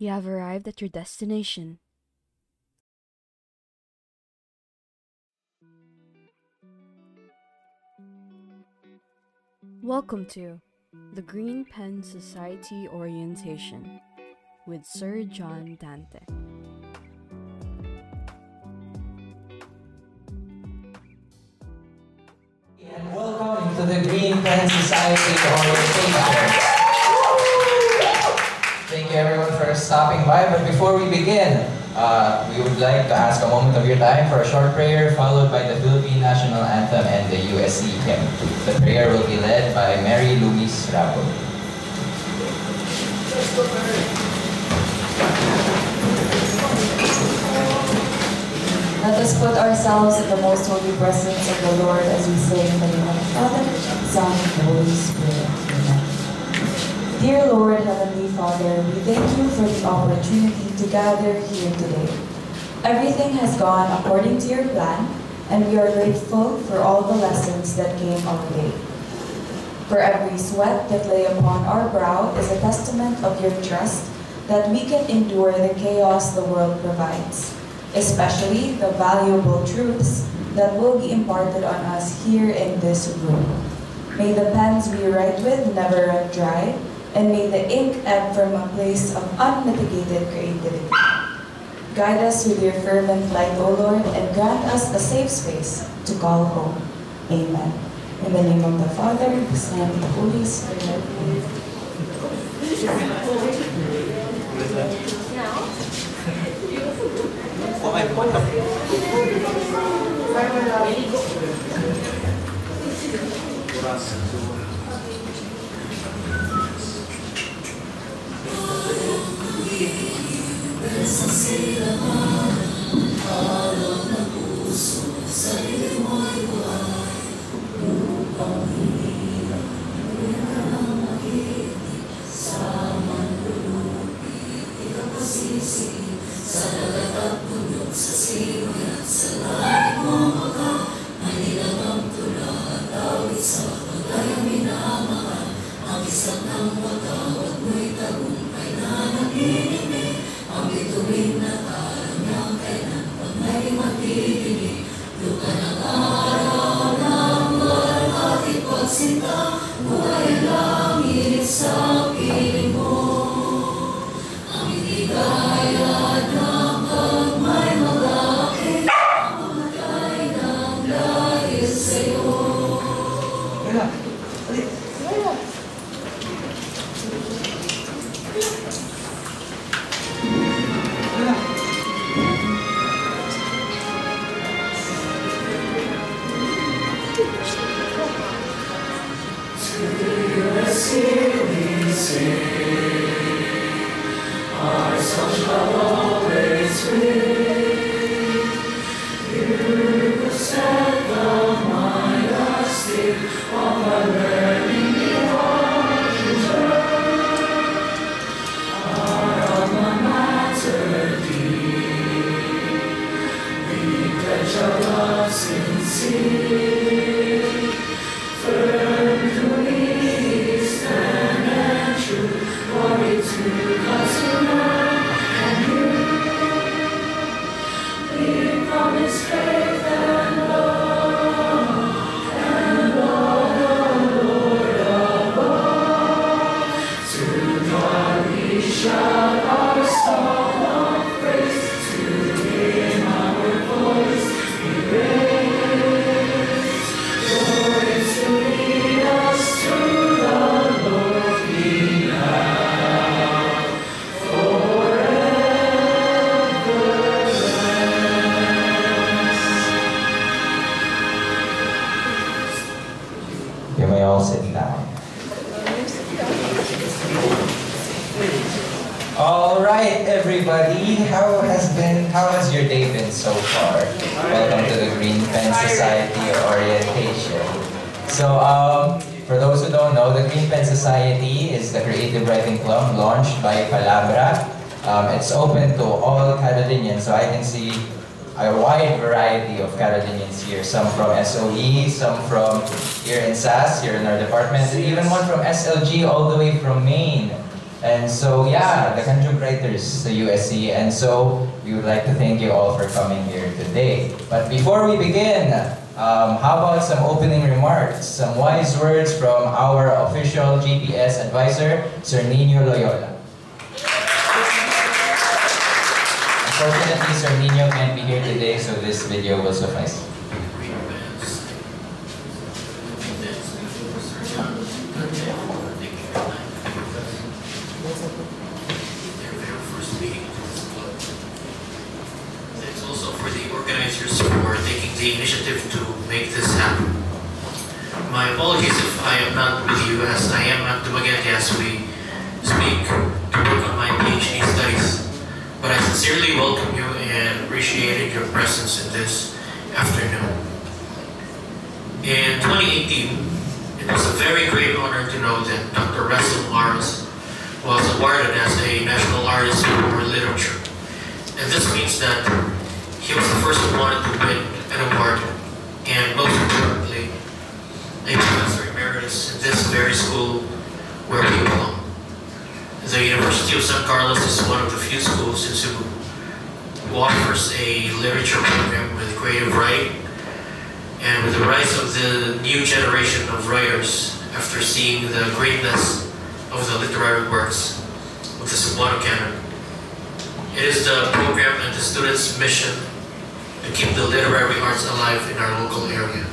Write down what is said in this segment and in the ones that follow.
You have arrived at your destination. Welcome to the Green Pen Society Orientation with Sir John Dante. And welcome to the Green Pen Society Orientation. Thank you everyone for stopping by, but before we begin, we would like to ask a moment of your time for a short prayer followed by the Philippine National Anthem and the USC hymn. The prayer will be led by Mary Louise Rapo. Let us put ourselves in the most holy presence of the Lord as we say in the name of the Father, Son, and Holy Spirit. Amen. Dear Lord, Heavenly Father, we thank you for the opportunity to gather here today. Everything has gone according to your plan, and we are grateful for all the lessons that came our way. For every sweat that lay upon our brow is a testament of your trust that we can endure the chaos the world provides, especially the valuable truths that will be imparted on us here in this room. May the pens we write with never run dry, and may the ink ebb from a place of unmitigated creativity. Guide us with your fervent light, O Lord, and grant us a safe space to call home. Amen. In the name of the Father, the Son, and the Holy Spirit. You may all sit down. All right, everybody. How has your day been so far? Welcome to the Green Pen Society Orientation. So, for those who don't know, the Green Pen Society is the creative writing club launched by Palabra. It's open to all Carolinians, so I can see a wide variety of Carolinians here. Some from SOE, some from here in SAS, here in our department, and even one from SLG all the way from Maine. And so, yeah, the Kanjung Writers, the USC. And so, we would like to thank you all for coming here today. But before we begin, how about some opening remarks, some wise words from our official GPS advisor, Sir Nino Loyola. Unfortunately, Sir Nino can't be here today, so this video will suffice. Thanks also for the organizers for taking the initiative to make this happen. My apologies if I am not with you, as I am at Dumaguete as we speak to work on my PhD studies. But I sincerely welcome you and appreciated your presence in this afternoon. In 2018, it was a very great honor to know that Dr. Russell Morris was awarded as a National Artist for Literature. And this means that he was the first one to win an award, and most importantly, a Professor Emeritus in this very school where we belong. The University of San Carlos is one of the few schools in Cebu who offers a literature program with creative writing, and with the rise of the new generation of writers after seeing the greatness of the literary works of the Cebuano canon. It is the program and the students' mission to keep the literary arts alive in our local area.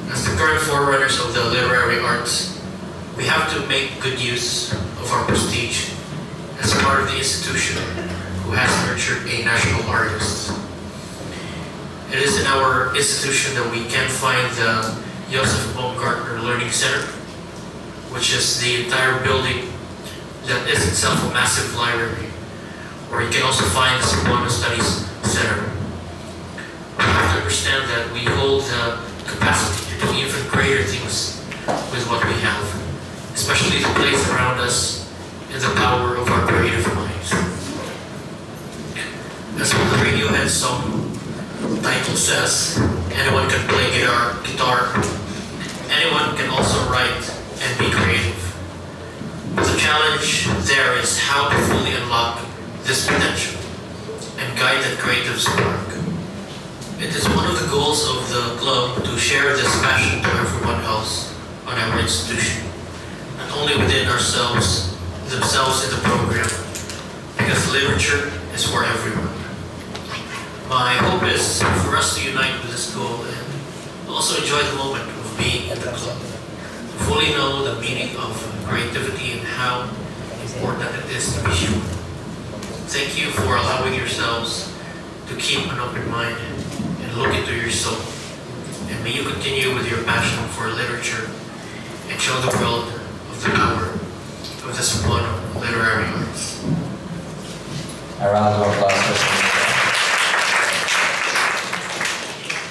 As the current forerunners of the literary arts, we have to make good use of our prestige as part of the institution who has nurtured a national artist. It is in our institution that we can find the Joseph Baumgartner Learning Center, which is the entire building that is itself a massive library, or you can also find the Cebuano Studies Center. We have to understand that we hold the capacity to do even greater things with what we have, especially the place around us and the power of our creative minds. As the Radiohead song title says, anyone can play guitar, anyone can also write and be creative. But the challenge there is how to fully unlock this potential and guide that creative spark. It is one of the goals of the club to share this passion to everyone else on our institution, not only within ourselves, themselves in the program, because literature is for everyone. My hope is for us to unite with this goal and also enjoy the moment of being in the club, to fully know the meaning of creativity and how important it is to be sure. Thank you for allowing yourselves to keep an open mind and look into your soul. And may you continue with your passion for literature and show the world of the power of the Cebuano literary arts. A round of applause for Sir.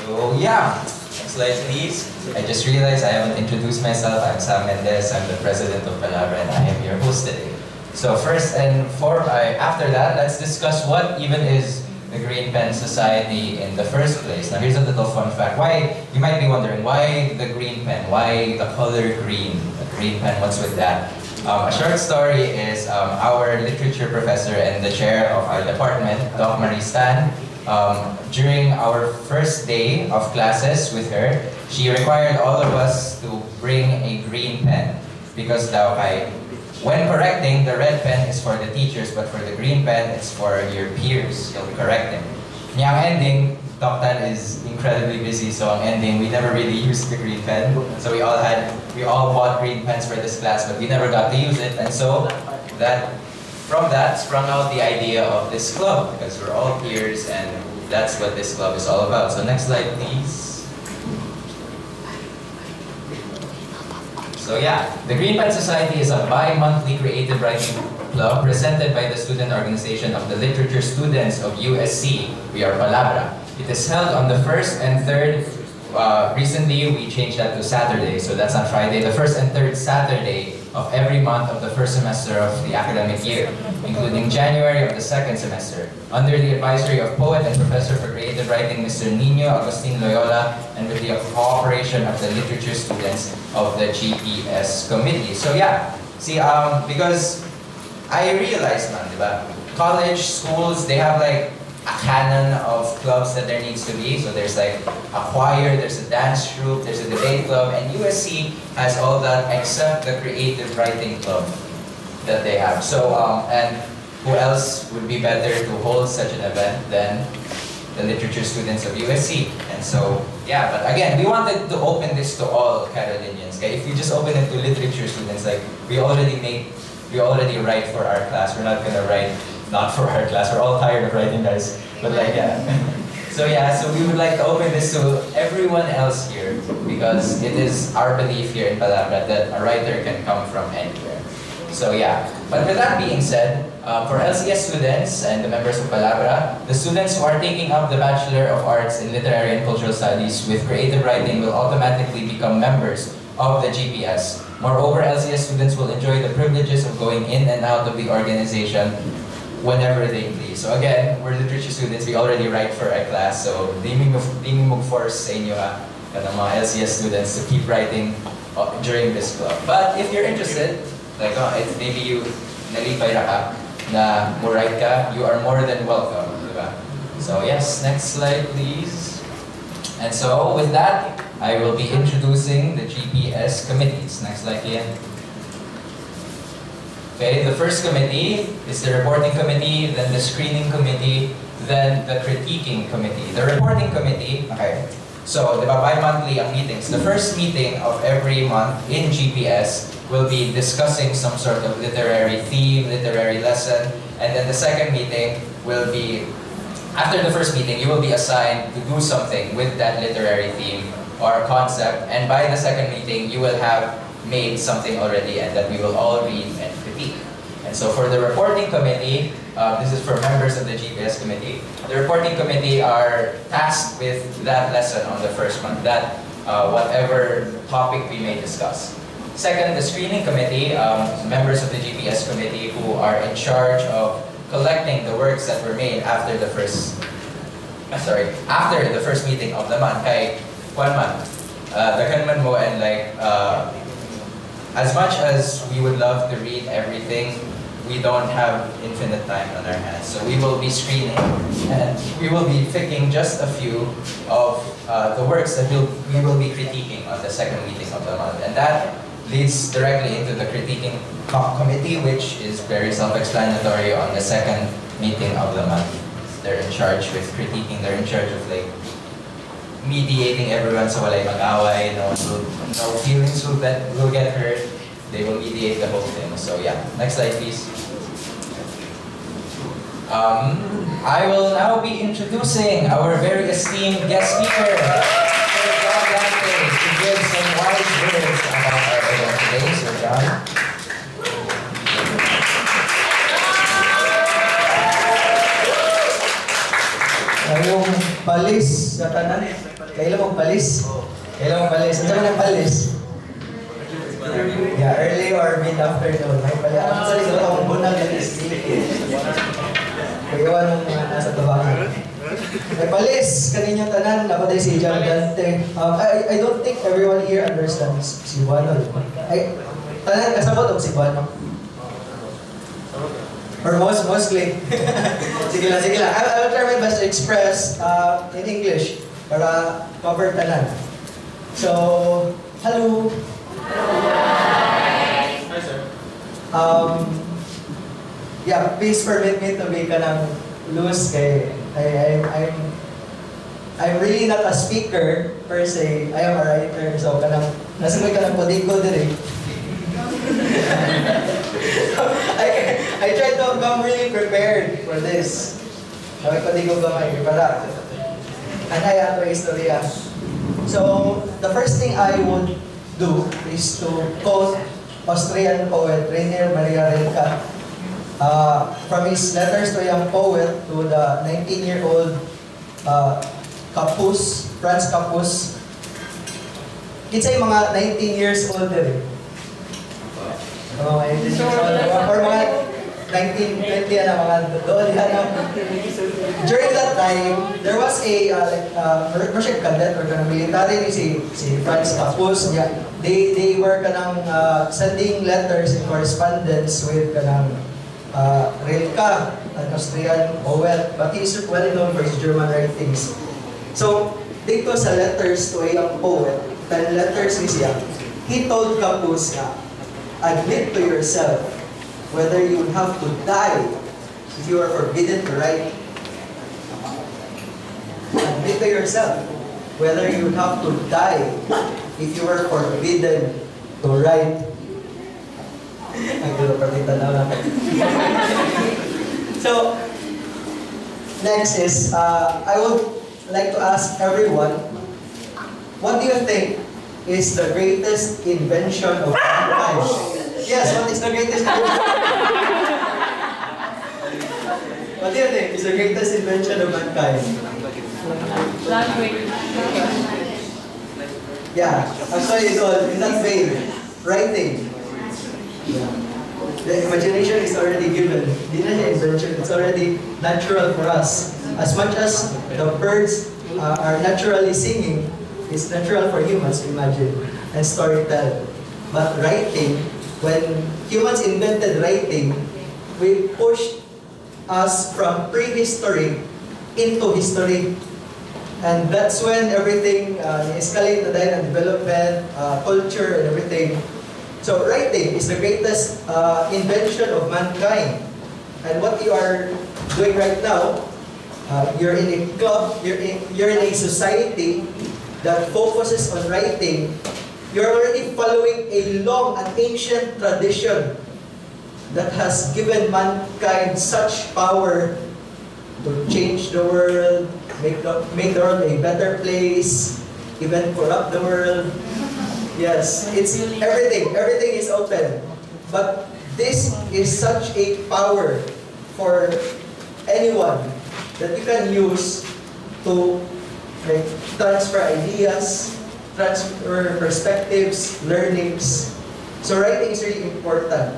So yeah, next slide please. I just realized I haven't introduced myself. I'm Sam Mendez. I'm the president of Palabra and I am your host today. So first and after that, let's discuss what even is the Green Pen Society in the first place. Now here's a little fun fact. Why, you might be wondering, why the green pen? Why the color green? The green pen, what's with that? A short story is our literature professor and the chair of our department, Doc Marie Stan, during our first day of classes with her, she required all of us to bring a green pen because when correcting, the red pen is for the teachers, but for the green pen, it's for your peers. You'll be correcting. Ang ending, Doc Tan is incredibly busy, so ang ending, we never really used the green pen. So we all bought green pens for this class, but we never got to use it. And so from that sprung out the idea of this club, because we're all peers, and that's what this club is all about. So next slide, please. So yeah, the Green Pen Society is a bi-monthly creative writing club presented by the student organization of the literature students of USC. We are Palabra. It is held on the first and third, recently we changed that to Saturday, so that's on Friday, the first and third Saturday of every month of the first semester of the academic year, including January of the second semester, under the advisory of poet and professor for creative writing, Mr. Nino Agustin Loyola, and with the cooperation of the literature students of the GPS committee. So yeah, See, because I realized, man, diba? College, schools, they have like a canon of clubs that there needs to be. So there's like a choir, there's a dance group, there's a debate club, and USC has all that except the creative writing club that they have. So, and who else would be better to hold such an event than the literature students of USC? And so, yeah, but again, we wanted to open this to all Carolinians. Okay? If you just open it to literature students, like we already write for our class. We're not gonna write not for our class. We're all tired of writing, guys. But like, yeah. So we would like to open this to everyone else here because it is our belief here in Palabra that a writer can come from anywhere. So yeah, but with that being said, for LCS students and the members of Palabra, the students who are taking up the Bachelor of Arts in Literary and Cultural Studies with creative writing will automatically become members of the GPS. Moreover, LCS students will enjoy the privileges of going in and out of the organization whenever they please. So again, we're literature students, we already write for our class, so di mo force sa inyo ng mga LCS students to keep writing during this club. But if you're interested, like maybe you nalipay ra ka na mo write ka, you are more than welcome, diba? So yes, next slide please. And so with that, I will be introducing the GPS committees. Next slide, Ian. Okay, the first committee is the reporting committee, then the screening committee, then the critiquing committee. The reporting committee, okay, so diba, bi-monthly ang meetings. The first meeting of every month in GPS will be discussing some sort of literary theme, literary lesson, and then the second meeting will be, after the first meeting, you will be assigned to do something with that literary theme or concept, and by the second meeting, you will have made something already and that we will all read and critique. And so for the reporting committee, this is for members of the GPS committee. The reporting committee are tasked with that lesson on the first month, that whatever topic we may discuss. Second, the screening committee, members of the GPS committee who are in charge of collecting the works that were made after the first meeting of the month. Kay, 1 month. Daghan man mo and like, as much as we would love to read everything, we don't have infinite time on our hands. So we will be screening and we will be picking just a few of the works that we will be critiquing on the second meeting of the month. And that leads directly into the critiquing committee, which is very self-explanatory on the second meeting of the month. They're in charge with critiquing, they're in charge of like mediating everyone so walay mag-away, no feelings will get hurt. They will mediate the whole thing. So yeah, next slide please. I will now be introducing our very esteemed guest speaker, Sir John Dante, to give some wise words about our event today. Sir John. Yung palis sa tanan. Kailan mong palis? Kailan mong palis? Ang sabi ng palis? Yeah, early or mid-afternoon. May palis. Ang sabi ko akong bunag at kagawa ng mga nasa tabangan. May palis! Kaninyong tanan. Ako tayo si John Dante. I don't think everyone here understands Cebuano. Tanan kasabot o Cebuano? Or mostly. Sige lang. I will try my best to express in English para cover tanan. So, hello. Hi, sir. Yeah, please permit me to be kanang loose kay I'm really not a speaker per se. I am a writer, so kanang nasa may kanang podigo diri. I tried to come really prepared for this. Sabi ko, di ko gamay para anaya ko istorya. So, the first thing I would do is to quote Austrian poet Rainer Maria Rilke from his letters to a young poet to the 19-year-old Capus, Franz Capus. Kinsay mga 19 years old din. Or mga 1920 na mga doon. During that time, there was a Russian cadet or military si Franz Capus. they were kanang sending letters and correspondence with kanang Rilke, an Austrian poet, but he is well known for his German writings. So, dito sa letters to a young poet, 10 letters ni siya, he told Capus na, admit to yourself whether you would have to die if you are forbidden to write. Admit to yourself whether you would have to die if you were forbidden to write. Ang gulo pa rin tanaw. So, next is, I would like to ask everyone, what do you think is the greatest invention of mankind? Yes, what is the greatest invention? What do you think is the greatest invention of mankind? Yeah, actually it's all in that vein. Writing. Yeah. The imagination is already given. Hindi na siya invention. It's already natural for us. As much as the birds are naturally singing, it's natural for humans to imagine and storytell. But writing, when humans invented writing, we pushed us from prehistory into history. And that's when everything escalated and development, culture, and everything. So writing is the greatest invention of mankind. And what you are doing right now, you're in a club, you're in a society that focuses on writing. You're already following a long and ancient tradition that has given mankind such power to change the world, make the world a better place, even corrupt the world. Yes, it's everything. Everything is open. But this is such a power for anyone that you can use to transfer ideas, transfer perspectives, learnings. So writing is really important.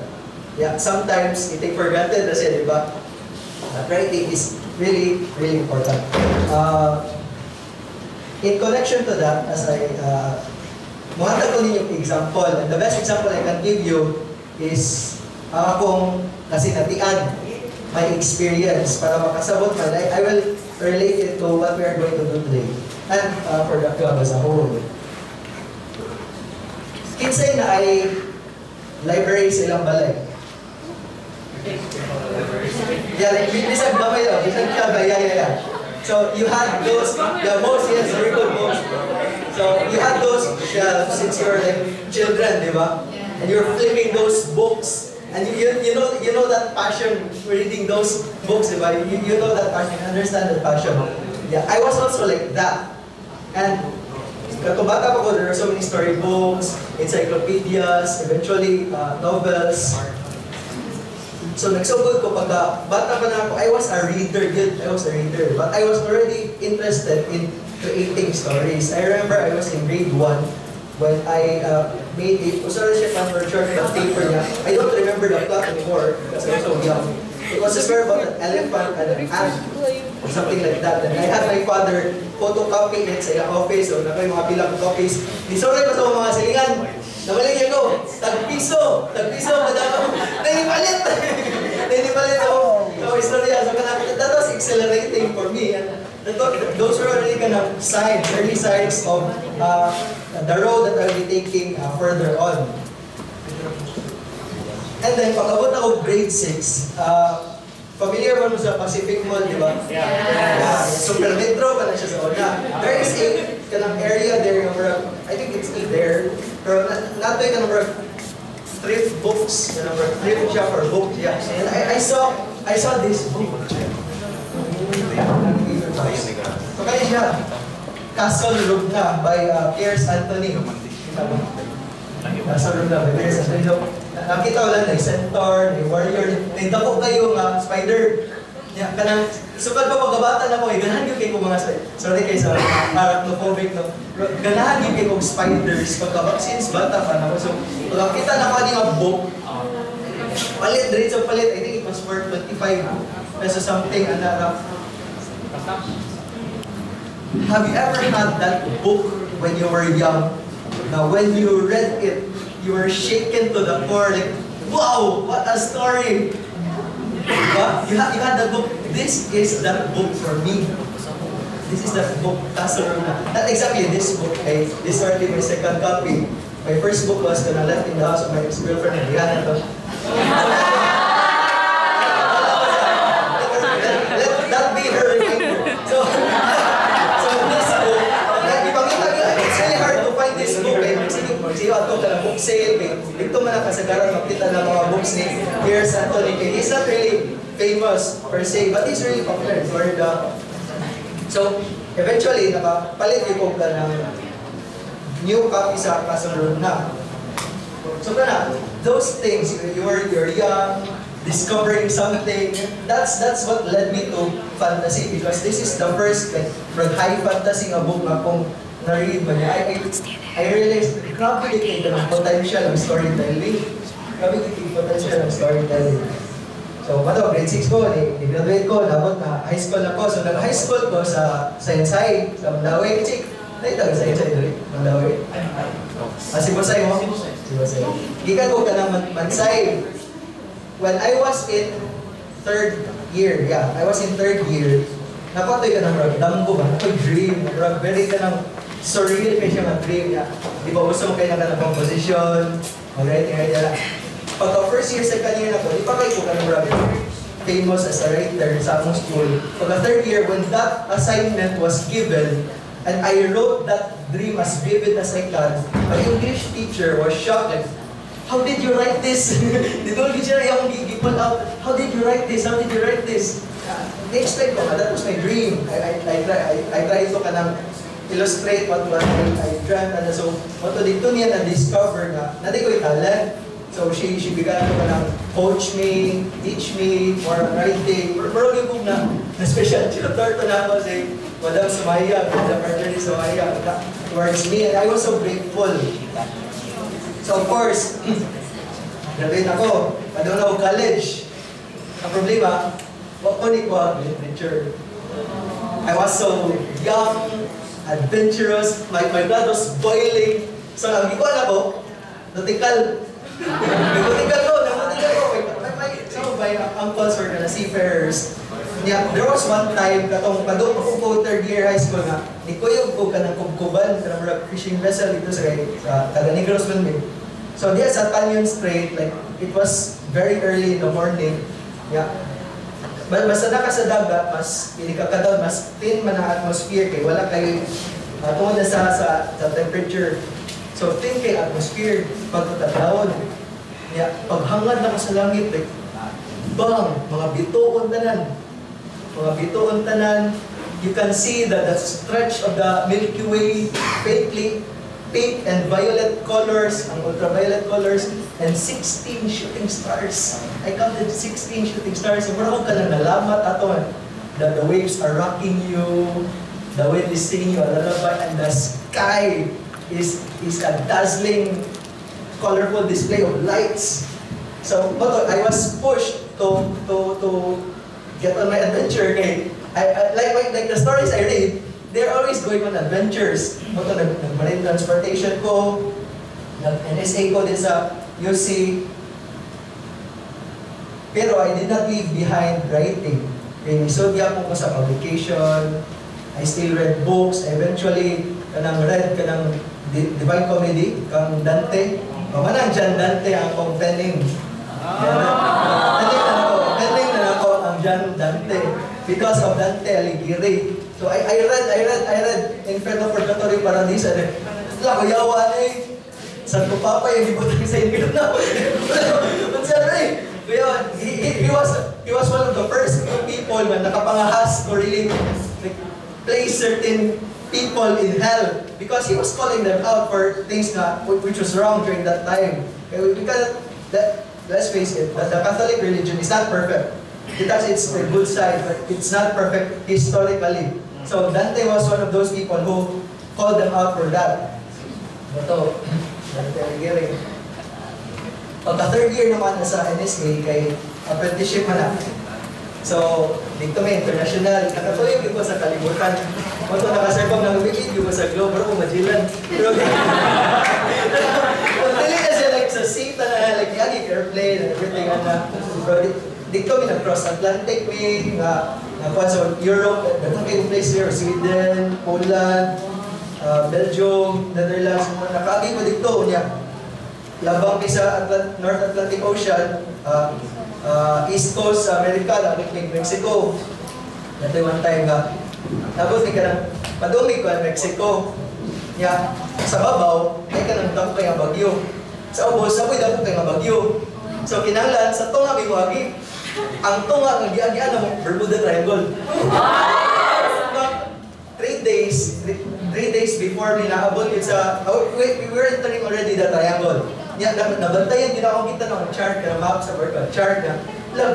Yeah, sometimes we take for granted kasi, di ba? Writing is really, really important. In connection to that, as I muhatag ko ninyong example, and the best example I can give you is akong kasinatian, my experience, para makasabot man. I will relate it to what we are going to do today, and for the club as a whole. Kinsay na ay library sa ilang balay. Yeah, bisag gamay daw, bisag club, yeah. So you had those, the most, yes, very good most. So you had those shelves since you were like children, di ba? And you're flipping those books, and you know that passion reading those books, di ba? You know that passion, you understand that passion. Yeah, I was also like that. And katubata pa ko, there are so many storybooks, encyclopedias, eventually novels. So nagsugod ko pagka bata pa na ako, I was a reader, but I was already interested in creating stories. I remember I was in grade 1 when I made it. Usara siya pa for short na paper niya. I don't remember the plot anymore because I was so young. It was a story about an elephant and an ant or something like that. And I had my father photocopy it sa ilang office, so nakay mga bilang copies. Nisoray ko sa mga silingan. Namaligyan ko, tagpiso, madama. Nanipalit ako. So, istorya. So, that was exhilarating for me. And those were already kind of signs, early signs of the road that I'll be taking further on. And then, pag-abot ako grade 6, familiar mo sa Pacific Mall, di ba? Yeah. Super metro pa lang siya sa una. There is a kanang area there, I think it's still there. Pero not like kanang thrift books, thrift shop or book, yeah. And I saw this book. So kaya siya, Castle Rugna by Piers Anthony. Castle Rugna by Piers Anthony. So, nakita ko lang, centaur, warrior, dako kayo nga spider. Yeah, kanang sukad pa pagkabata na ko, ganahan yung kayo mga sorry kayo sa arachnophobic, no? Ganahan yung kayo spiders since bata pa na ko. So, pagkakita na ko nga book, palit, diretso palit, I think it was worth 25 pesos something, and have you ever had that book when you were young Now, when you read it, you were shaken to the core, like, wow, what a story! You had the book. This is that book for me. This is that book, Casaluna. Not exactly this book. This is already my second copy. My first book was when I left in the house of my ex-girlfriend, and Rihanna. Let that be her reminder. So this book, ipakita ko, it's really hard to find this book. Sige, ato ka na book sale. Ito man ang kasagaran, makita ng mga books ni Pierce Anthony. He's not really famous per se, but he's really popular in Florida. So, eventually, nakapalit ko ka ng new copy sa Casaluna. So, those things, you're young, discovering something, that's what led me to fantasy, because this is the first from high fantasy nga book na kung na-read mo niya. I realized, grabe dito ng potential ng storytelling. Grabe dito yung potential ng storytelling. So, grade 6 ko, i-graduate ko, nabot na high school na ko. So, nag-high school ko sa Science High, sa Mandawi. Kasi, nakita ka Science High doon, Mandawi. Si Bosay mo? Si Bosay. Gikan ko ka ng Mansay. When I was in third year, napatoy ka ng ragdamgo ba? Nakoy dream, very ka ng surreal kayo siya dream niya. Di ba gusto mo kayo na ng composition, mag-writing, pagka-first year, second year na po, di pa kayo ko famous as a writer sa akong school. Pagka-third year, when that assignment was given, and I wrote that dream as vivid as I can, my English teacher was shocked. Like, how did you write this? Di ba siya yung gipon out, how did you write this? How did you write this? They-explain ko, that was my dream. I tried to kanang illustrate what I dreamt. And so, what dito niya na-discover na, nadi ko yung talent. So she began to coach me, teach me more writing. Pero yung book na special tutor to na ako si Madam Sumaya, Madam Marjorie Sumaya, towards me, and I was so grateful. So of course, graduate ako, padung na ako college. Ang problema, wako ni ko ang literature. I was so young, adventurous, my blood was boiling. So nagikuan ako, natikal. Namutikal ko. Some of my uncles were na seafarers. Yeah, there was one time, katong padung ako po third year high school na, nikuyog ko ka ng kubkuban, ka ng fishing vessel dito sa Taga-Negros Manmin. So diya sa Tanyon Strait, like, it was very early in the morning. Yeah. Basta naka sa dagat, mas pinikakadaw, mas thin man ang atmosphere, kay wala kay tungod na sa temperature. So, thin kay atmosphere, pagtatawon. Yeah, paghangad na ko sa langit, like, bang, mga bituon tanan. Mga bituon tanan. You can see that stretch of the Milky Way, faintly pink and violet colors, ang ultraviolet colors, and 16 shooting stars. I counted 16 shooting stars. Pero ako ka lang nalamat ato, that the waves are rocking you, the wind is singing you a lullaby, and the sky is a dazzling, colorful display of lights. So, but I was pushed to get on my adventure. Okay? Like the stories I read, they're always going on adventures. But nag-marine transportation ko, nag-NSA ko din sa UC. Pero I did not leave behind writing. Okay? So, di ako sa publication. I still read books. Eventually, read Divine Comedy, kang Dante. Manang John Dante ang akong penning. Penning na ako ang John Dante. Because of Dante Alighieri. So I read Inferno Purgatory Paradiso. Kuyawa eh. San ko papa yung ibutang sa Inferno. He was one of the first people na nakapangahas to really place certain people in hell, because he was calling them out for things which was wrong during that time. Let's face it, the Catholic religion is not perfect. It has its good side, but it's not perfect historically. So Dante was one of those people who called them out for that. Ito, Dante Alighieri. Pagka-third year naman sa NSA, kay apprenticeship man na. So, dito may international, nakatuloy ko sa kalibutan. Mato nakasarpag ng video ko sa Globe, pero kung majilan. Pero, dili na siya like sa seat na, like yagi airplane and everything, pero dito kami na-cross Atlantic way, nga sa Europe, dagang kayong place there, Sweden, Poland, Belgium, Netherlands, nakaagi mo dito niya. Labang kay sa North Atlantic Ocean, East Coast sa America, labang kay Mexico. Ito yung one time nga. Tapos di ka nang padumig ko ang Mexico. Ya, sa babaw, ay ka nang dako kay nga bagyo. Sa ubos, apoy dako kay nga bagyo. So kinahanglan, sa tunga may muagi. Ang tunga, ang giagian na mo, Bermuda Triangle. 3 days before we naabot yun sa, we were entering already the triangle. Nabantayan, di na akong kita ng chart ka na map sa workout. Chart na,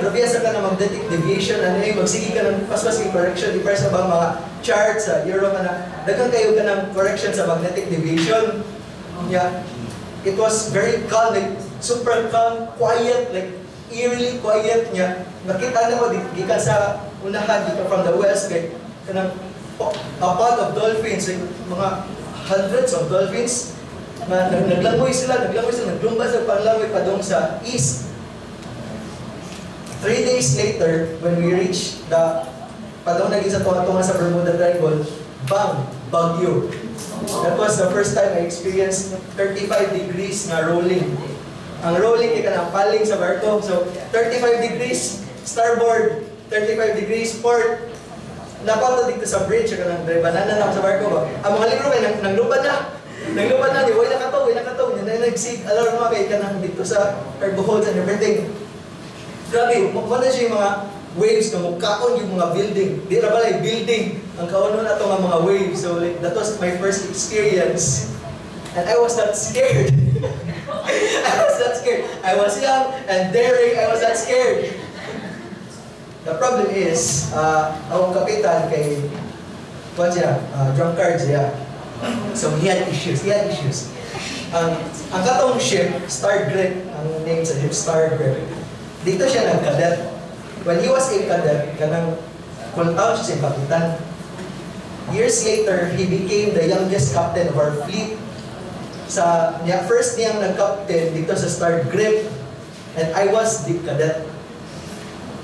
grabe sa ka na magnetic deviation, magsige ka ng paspas yung correction, di sa bang mga chart sa Europe na, dagang kayo ka ng correction sa magnetic deviation. Yeah. It was very calm, like super calm, quiet, like eerily quiet niya. Nakita na ko, di ka sa unahan, di ka from the west, like, kanang a pod of dolphins, like, mga hundreds of dolphins, naglangoy sila, naglumba sa panglangoy padong sa east. 3 days later, when we reached the padong naging sa tunga-tunga sa Bermuda Triangle, bang! Bagyo. That was the first time I experienced 35 degrees na rolling. Ang rolling, ika na paling sa barko. So, 35 degrees starboard, 35 degrees port. Napato dito sa bridge, ika nang banana na sa barko ba? Ang mga libro kayo, nanglubad na. Nanglubad na, huwag nakataw. Nag-sig, alam mo kayo, ika nang dito sa cargo holds and everything. Grabe, mukha siya yung mga waves na mukhaon yung mga building. Di na pala yung building. Ang kauno na ito mga waves. So like, that was my first experience. And I was not scared. I was young and daring. I was not scared. The problem is, akong kapitan kay, what's siya? Drunkard siya. So he had issues. Ang katong ship, Star Grip, ang name sa ship, Star Grip. Dito siya nag-cadet. When he was a cadet, kanang kultaw siya sa kapitan. Years later, he became the youngest captain of our fleet. First niyang nag-captain dito sa Star Grip, and I was the cadet.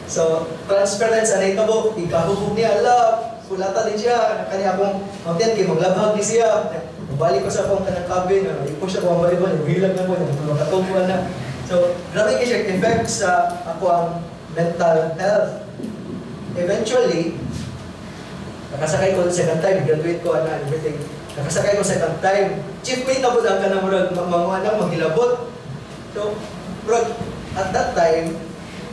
So, transference, anay tabo, ikahubog niya, kulata din siya, kanya akong mountain, kayo maglabhag ni siya. Balik ko sa akong kanang cabin, i-push ako ang balibal, hilag na ko, makatungkuhan na. So, grabe kayo siya effect sa ako ang mental health. Eventually, nakasakay ko sa second time, graduate ko, everything. Nakasakay ko sa second time. Chief mate na po lang ka na maghilabot. So, at that time,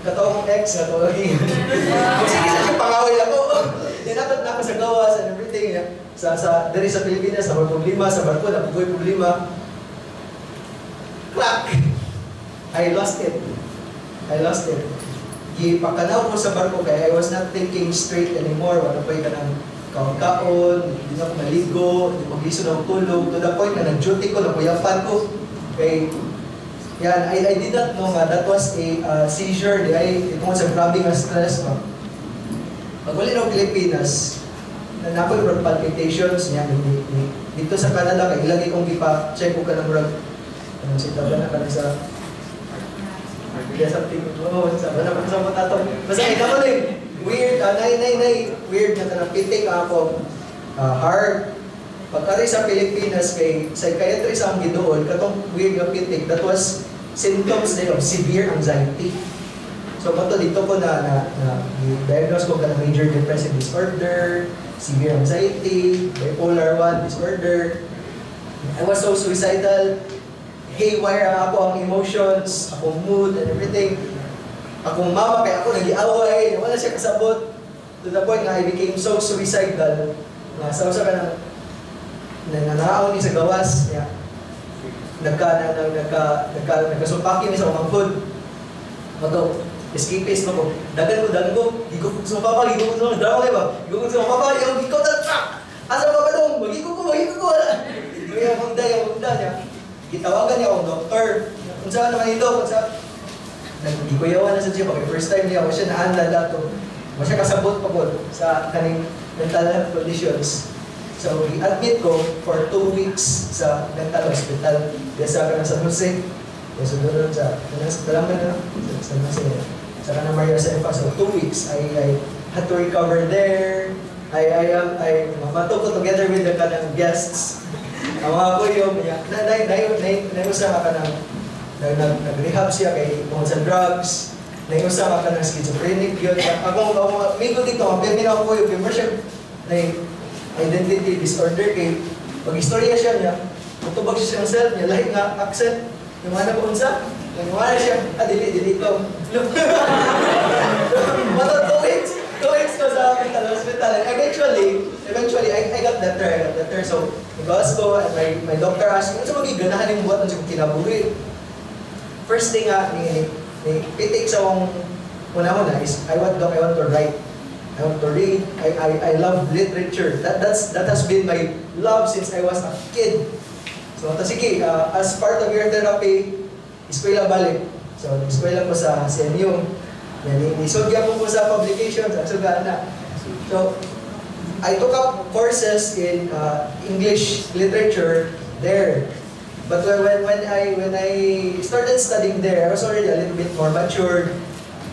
katawang ex, katawang sige sa siya pangaway ako. Dinapad na ako sa gawas and everything. Dari sa Pilipinas, sa problema, sa barko, napugoy problema. Clack! I lost it. Pakanaw ko sa barko kaya I was not thinking straight anymore. Wala pa yung kanang kaon-kaon, hindi na ako maligo, hindi ko giso na tulog. To the point na nag-duty ko, napuyapan ko. Okay. Yan, I did not know nga that was a seizure. Ito sa grabbing na stress. Pag wali ng Pilipinas, napo yung palpitations niya. Dito sa Canada, kaya ilagay kong ipa-check ko ka ng rag. Anong sitaban na ka na sa kaya something, sabi naman sa mga tato. Basta ikaw na weird, weird na kanang pitik ako, hard. Pagkari sa Pilipinas, kay psychiatrist ang gidoon, katong weird na pitik, that was symptoms of severe anxiety. So, mato dito ko diagnose ko ka ng major depressive disorder, severe anxiety, bipolar 1 disorder. I was so suicidal. Haywire ako ang emotions, akong mood and everything. Akong mama, kaya ako nag-iaway, wala siya kasabot. To the point na I became so suicidal. Sa ka na nananaon ni sa gawas. Nagkasumpaki ni sa umang food. Mato, escapist mo ko. Dagan ko. Gigo ko sa mapapa, gigo ko sa mapapa. Ikaw na, asa ba ba dong? Magigo ko. Kaya akong da niya. Gitawagan niya akong doktor. Kung saan naman ito, hindi ko yawan na sa siya. First time niya, siya naanda dato. Siya kasabot pa po sa kaning mental health conditions. So, i-admit ko for 2 weeks sa mental hospital. Sa ka na San Jose. So, doon sa Dalaman na, San Jose. Sa ka na Maria Josefa. So, 2 weeks. I had to recover there. I mamato ko together with the kanang guests. Ang mga kuyo, naiusa ka ng nag-rehab siya kay tungkol sa drugs. Naiusa ka ng schizophrenic yun. Ako, amigo dito, mapirmin ako kuyo, membership na identity disorder kay pag-istorya siya niya, matubag siya ng self niya, lahi nga accent, yung ano po unsa, yung ano siya, dili ito. Mato 2 weeks ko sa mental hospital. Eventually, I got better. So, nag-awas ko, and my doctor asked me, ano sa magiganahan yung buhat ng siya kinabuhi? First thing ni pitik sa akong una-una is, I want to write. I want to read. I love literature. That has been my love since I was a kid. So, sige, as part of your therapy, eskwela balik. So, eskwela ko sa CNU. Isugya ko sa publications, ang suga na. So, I took up courses in English literature there. But when I started studying there, I was already a little bit more matured.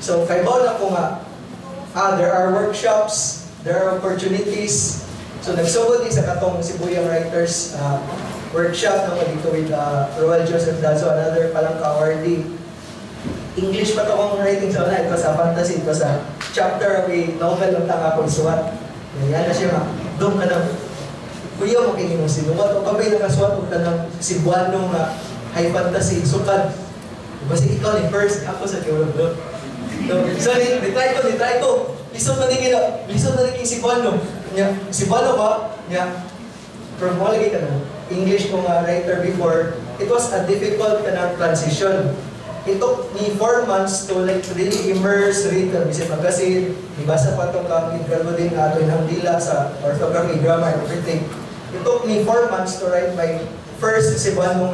So, kaibaw na ko nga, there are workshops, there are opportunities. So, nagsugod din sa katong Sibuyang Writers workshop na dito with Roel Joseph Dazo, another Palangka awardee. English pa ito akong writing sa una. Ito sa fantasy, ito sa chapter of a novel ng tanga ko isuwat. Yan na siya nga, doon ka na, kuya mo kini mong sinuwat, o kabay nakasuwat, o ka ng Cebuano nga high fantasy, sukad. Basta ikaw ni first, ako sa kiwag doon. So, nitry ko. Lisod na rin Cebuano. Cebuano ba? From all lagi ka na, English kong writer before, it was a difficult transition. It took me 4 months to really immerse, read the bisip magazine, ibasa pa itong graduate din ato ng dila sa orthography, grammar, and everything. It took me 4 months to write my first Cebuano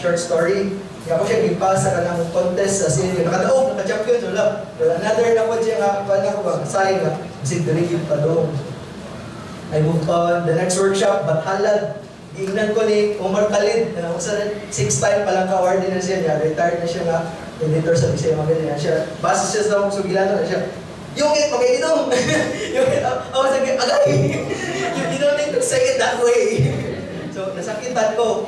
short story. Kaya ako siya ipasa ka ng contest sa senior. Nakadaog, naka-champion, wala. But another na po siya nga, paano ko ba, sayang nga, kasi dirigid pa doon. I moved on, the next workshop, Bathalad. Ingnan ko ni Omar Khalid, 6-time Palangka awardee na siya, retired na siya nga, editor sa Bisaya Magazine na siya. Basta siya sa akong sugilano na siya, yung it, mag-inom! Yung it, ako sa agay! You don't need to say it that way! So, nasakitan ko.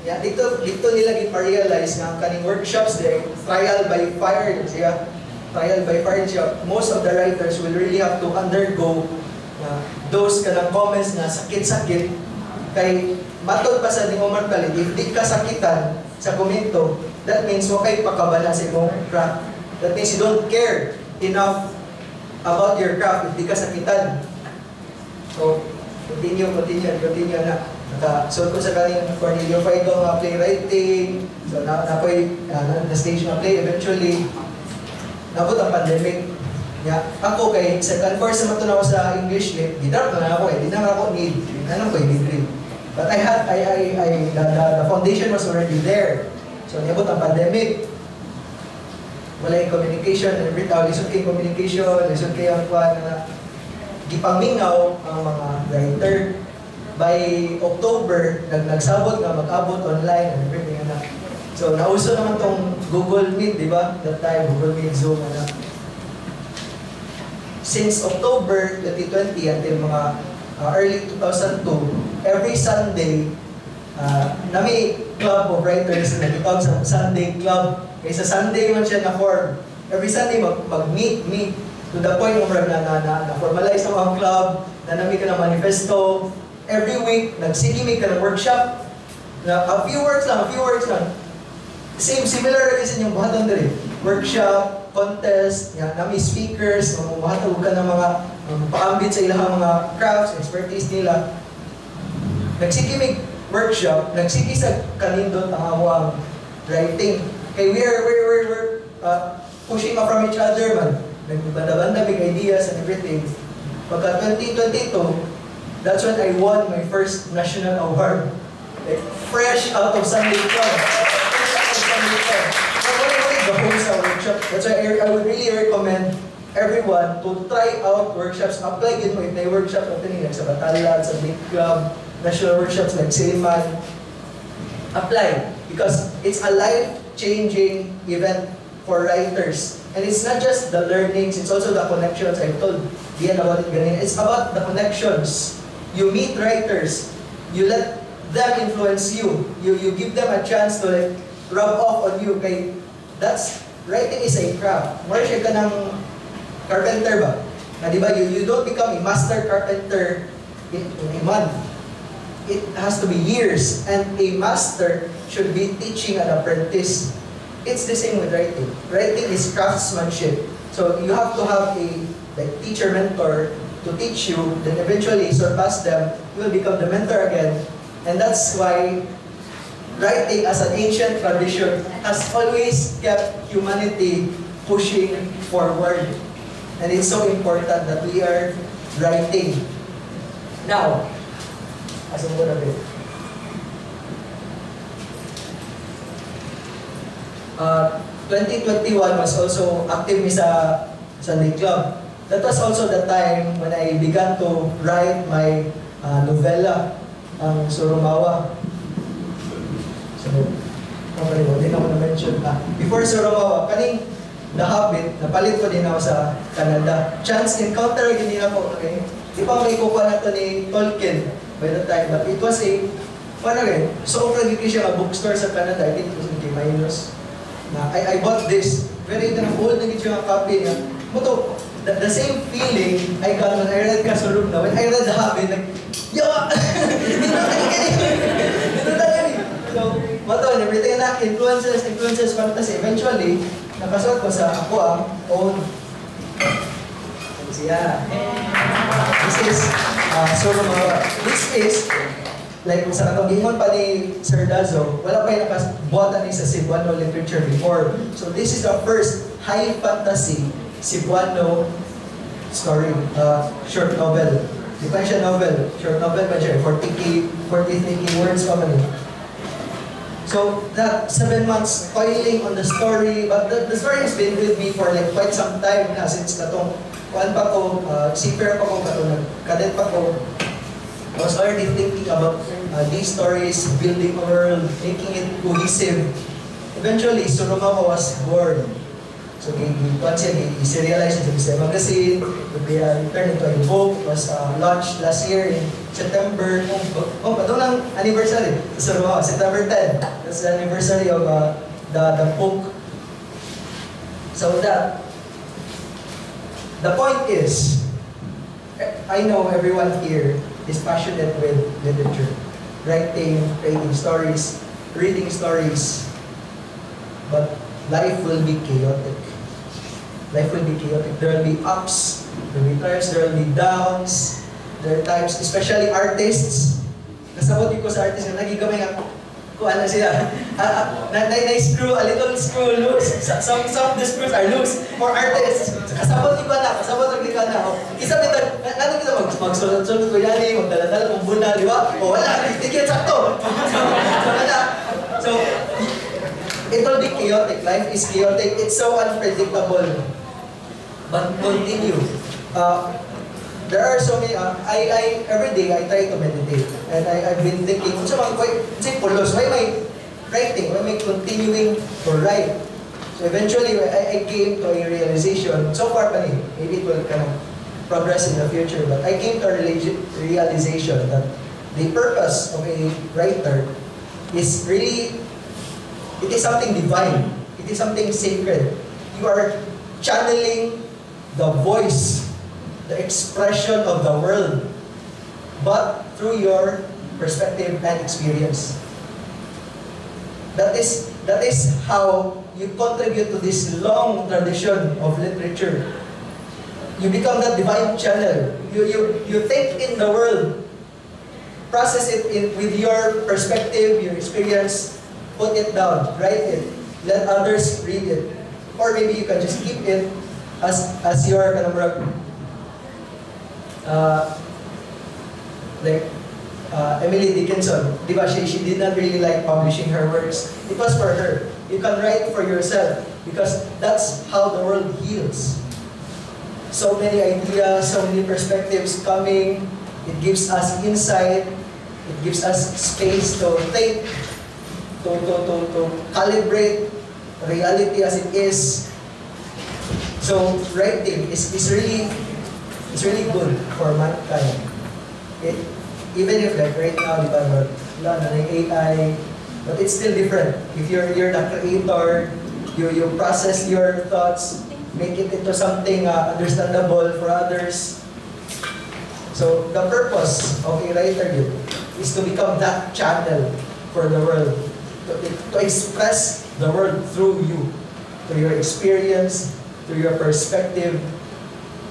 Yeah, dito nila gipa-realize nga kaning workshops there, trial by fire siya. Trial by fire siya. Most of the writers will really have to undergo those kanang comments na sakit-sakit. Kay matod pa sa ni Omar Khalid, if di ka sakitan sa komento, that means wakay pakabala sa imong craft. That means you don't care enough about your craft if di ka sakitan. So, continue na. So, ko sa kaning Cornelio Faigo nga playwriting, so napoy na-stage na play, eventually, nabot ang pandemic. Ako kay second course naman ito na ako sa English lit, gidrop na ako di na ako need, anong ko degree. But the foundation was already there. So, nabot ang pandemic. Wala yung communication, lisod kay communication, lisod kay ang kuhan na gipamingaw ang mga writer. By October, nagsabot nga mag-abot online and everything na. So, nauso naman tong Google Meet, di ba? That time, Google Meet, Zoom, Since October 2020 until mga early 2002, every Sunday, nami club of writers na nagtawag sa Sunday Club. Kaya sa Sunday man siya na-form. Every Sunday, mag-meet to the point of na-formalize ang mga club, na nami ka ng manifesto. Every week, nagsigimig ka ng workshop. A few words lang. Similar kasi yung buhaton dali. Workshop, contest, nami speakers, buhaton ka ng mga paambit sa ilang mga crafts, expertise nila. Nagsigimig workshop, nagsigi sa kanindot ang awang writing. Okay, we're pushing up from each other man. Nagbanda-banda big ideas and everything. Pagka 2022, that's when I won my first national award. Like, fresh out of Sunday Club. The whole workshop. That's why I would really recommend everyone to try out workshops. Apply din mo if may workshop opening like sa Batalyan, sa Big Club, national workshops like Seaman. Apply because it's a life-changing event for writers. And it's not just the learnings, it's also the connections. I've told Dian about it ganyan. It's about the connections. You meet writers, you let them influence you. You give them a chance to like rub off on you. Kay writing is a craft. More siya ka ng carpenter ba? Na di ba, you don't become a master carpenter in a month. It has to be years. And a master should be teaching an apprentice. It's the same with writing. Writing is craftsmanship. So you have to have a teacher mentor to teach you, then eventually surpass them, you will become the mentor again. And that's why writing as an ancient tradition has always kept humanity pushing forward. And it's so important that we are writing. Now, as a word of it. 2021 was also active sa Sunday Club. That was also the time when I began to write my novela, ang Surumawa. So, hindi na ko na-mention. Before Surumawa, kaning The Hobbit, napalit ko din ako sa Canada. Chance encounter din ako, okay? Di pa may kukuha na ito ni Tolkien by the time, but it was a, so often dito siya bookstore sa Canada, I think it was in K-Minus. I bought this, very old na dito yung copy niya. Muto, the same feeling I got when I read Kasulum na. When I read The Hobbit, like, yawa! Ito talaga. So, muto, everything na influences fantasy. Eventually, nakasuot ko sa ako ang own. Siya. This is Surumawa. This is, like sa katugingon pa ni Sir Dazo, wala pa yung nakasubuatan ni sa Cebuano literature before. So this is the first high fantasy Cebuano story, short novel. Di pa siya novel, short novel pa siya, 43 words pa man. So that 7 months toiling on the story, but the story has been with me for like quite some time na since katong kuan pa ko, seafarer pa ko, katong cadet pa ko. I was already thinking about these stories, building a world, making it cohesive. Eventually, Surumawa was born. So, i-serialize it sa magazine, turned into a book, was launched last year in September. Patong ng anniversary sa Surumawa, September 10. That's the anniversary of the book. So that, the point is, I know everyone here is passionate with literature, writing stories, reading stories, but life will be chaotic. Life will be chaotic. There will be ups, there will be times, there will be downs. There are times, especially artists. Kasabot ko sa artists na nagigamay nga, kung ano sila, na-screw, a little screw loose. Some of the screws are loose for artists. Kasabot ko na. Isa may ano kita magsulot-sulot ko yan, magdala-dala kong buna, di ba? O wala, tikit sakto. So, it will be chaotic. Life is chaotic. It's so unpredictable. But continue. There are so many, every day I try to meditate. And I've been thinking, why am I writing? Why am I continuing to write? So eventually, I came to a realization, so far pa maybe it will kind of progress in the future, but I came to a realization that the purpose of a writer is really, it is something divine. It is something sacred. You are channeling the voice, the expression of the world, but through your perspective and experience. That is how you contribute to this long tradition of literature. You become that divine channel. You take in the world, process it with your perspective, your experience, put it down, write it, let others read it. Or maybe you can just keep it as your kind of Emily Dickinson, di ba, she did not really like publishing her works. It was for her. You can write for yourself because that's how the world heals. so many ideas, so many perspectives coming. It gives us insight. It gives us space to think, to calibrate reality as it is. So writing is really good for mankind. Even if like right now, di ba, wala na ng AI, but it's still different. If you're the creator, you process your thoughts, make it into something understandable for others. So the purpose of a writer is to become that channel for the world, to express the world through you, through your experience, through your perspective.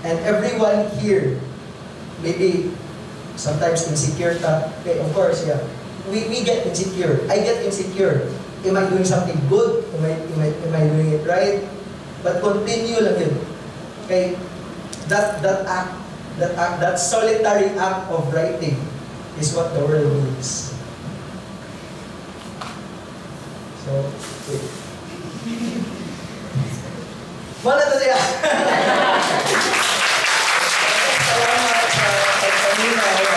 And everyone here, maybe sometimes insecure. Okay, of course, yeah. We get insecure. I get insecure. Am I doing something good? Am I doing it right? But continue lang yun. Okay? That solitary act of writing is what the world needs. So, wait. Wala na siya! Salamat sa pagkalinay.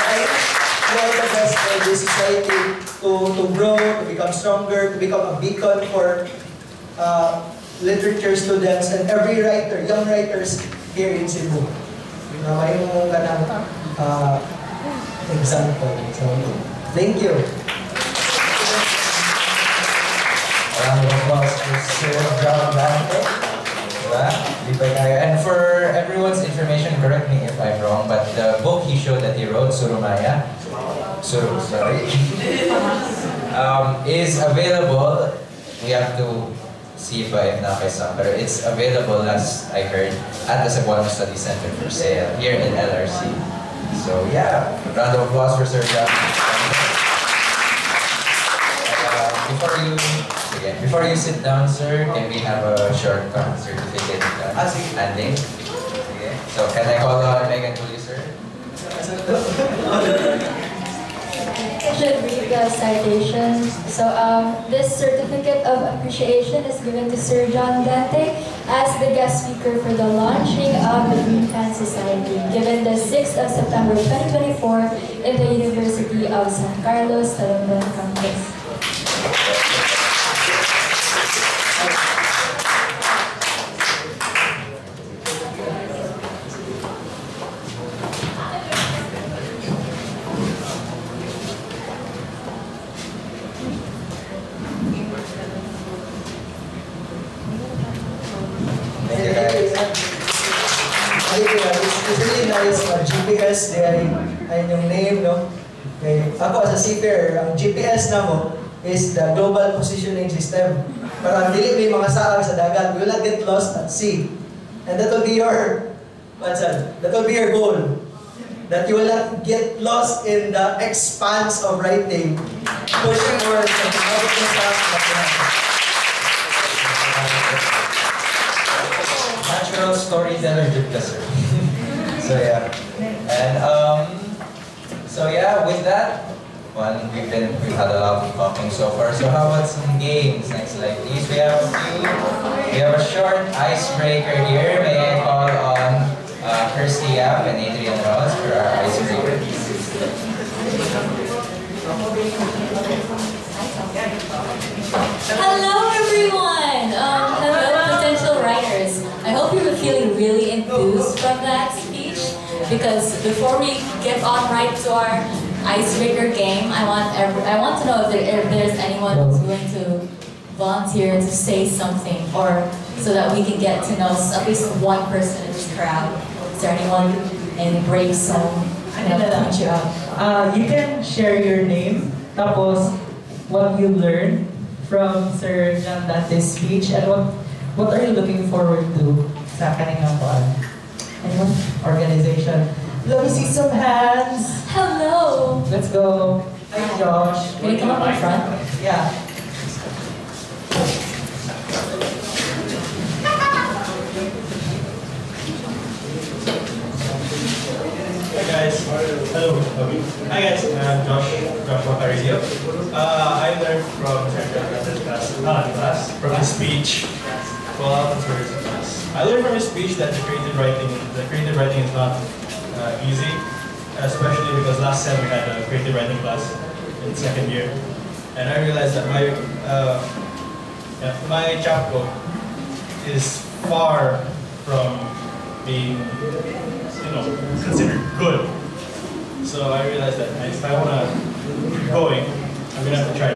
I want the best for this society to grow, to become stronger, to become a beacon for literature students and every writer, young writers here in Cebu. Na may mong ganang example. So, thank you. Round of applause for Sir John Dante. And for everyone's information, correct me if I'm wrong, but the book he showed that he wrote, Surumaya, is available. We have to see if nakasama, but it's available, as I heard, at the Cebuano Study Center for sale here in LRC. So yeah, round of applause for Sir John. Before you sit down, sir, can we have a short certificate handing? Okay. So can I call on Megan Tully, sir? I should read the citation. So this certificate of appreciation is given to Sir John Dante as the guest speaker for the launching of the Green Pen Society, given the 6th of September 2024 in the University of San Carlos, Talomban campus. It's really nice. GPS, ay yung name, no? Okay. Ako as a seafarer, ang GPS na mo is the Global Positioning System. Para dili may mga saag sa dagat, we will not get lost at sea. And that will be your, that will be your goal. That you will not get lost in the expanse of writing, pushing towards the natural storyteller, sir. So yeah, and with that one, we've had a lot of talking so far. So how about some games? Next slide, please. We have a short icebreaker here. May I call on Kirsty Yap and Adrian Ross for our icebreaker? Hello everyone! Hello potential writers. I hope you were feeling really enthused from that speech, because before we get on right to our icebreaker game, I want to know if there's anyone who's going to volunteer to say something, or so that we can get to know at least one person in this crowd. Is there anyone in the brave zone? I'm gonna point you out. You can share your name, tapos what you learned from Sir John Dante's speech, and what are you looking forward to sa kanilang anyone? Organization. Let me see some hands. Hello! Let's go. Hi, Josh. Can you come up in front? Yeah. Hi guys. Hello. Hi guys. I'm Joshua Carrizio. I learned from Sir John Dante's class, from his speech, call out for his class. I learned from his speech that the creative writing is not easy, especially because last sem we had a creative writing class in second year, and I realized that my chapco is far from being, considered good. So I realized that if I want to keep going, I'm gonna have to try.